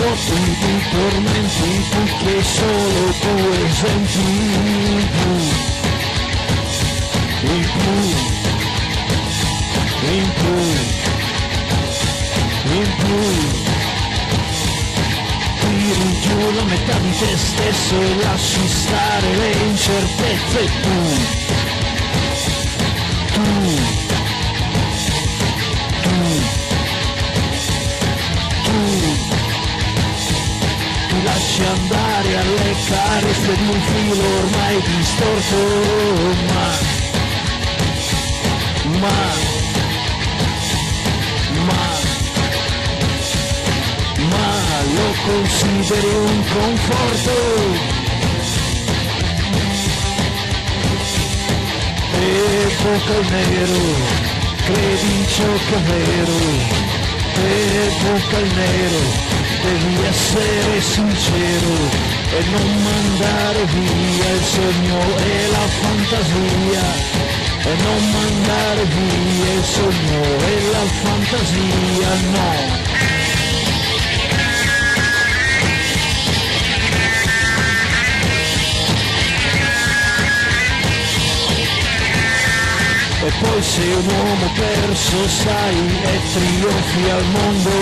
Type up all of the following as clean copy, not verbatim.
vuoti di tormenti, tu che solo tu esenti in più, in più, in più, in più. Tiri giù la metà di te stesso e lasci stare le incertezze tu. Ti lasci andare alle carezze di un filo ormai distorto, ma lo consideri un conforto. E bocca al nero, credi in ciò che è vero, e bocca al nero, devi essere sincero e non mandare via il sogno e la fantasia, e non mandare via il sogno e la fantasia, no. E poi sei un uomo perso, sai, e trionfi al mondo,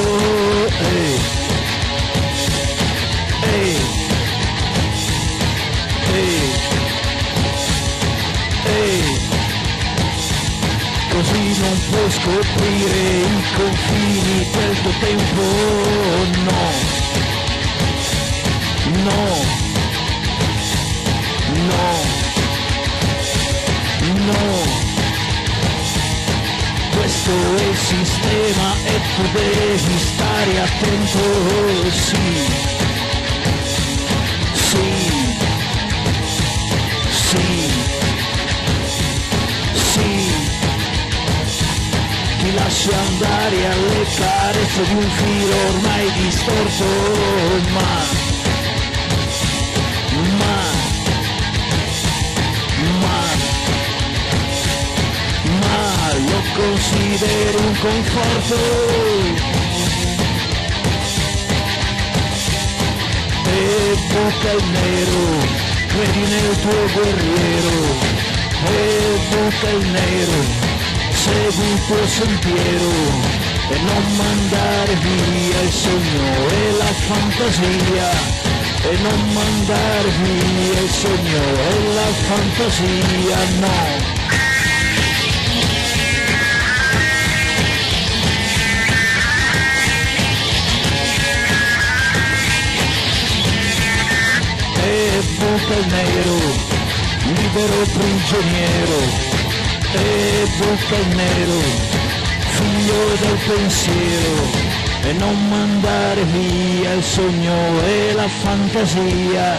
così non puoi scoprire i confini del tuo tempo, no, no, no, no. Questo è il sistema e tu devi stare attento, sì, sì, sì, sì. Ti lasci andare alle carezze di un filo ormai distorto, ma lo consideri un conforto. E bocca al nero, credi nel tuo guerriero, e bocca al nero, segui il tuo sentiero e non mandare via il sogno e la fantasia, e non mandare via il sogno e la fantasia, no. E bocca al nero, libero prigioniero, e bocca al nero, figlio del pensiero, e non mandare via il sogno e la fantasia,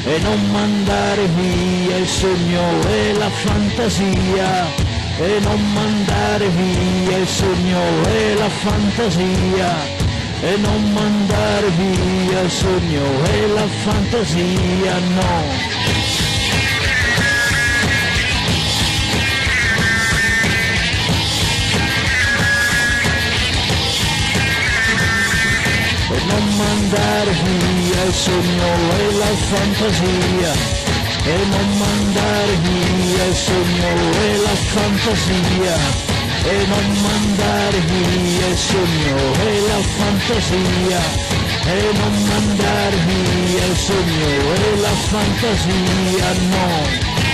e non mandare via il sogno e la fantasia, e non mandare via il sogno e la fantasia, e non mandare via il sogno e la fantasia, no. E non mandare via il sogno e la fantasia, e non mandare via il sogno e la fantasia, e non mandare via il sogno e la fantasia, e non mandare via il sogno e la fantasia, no.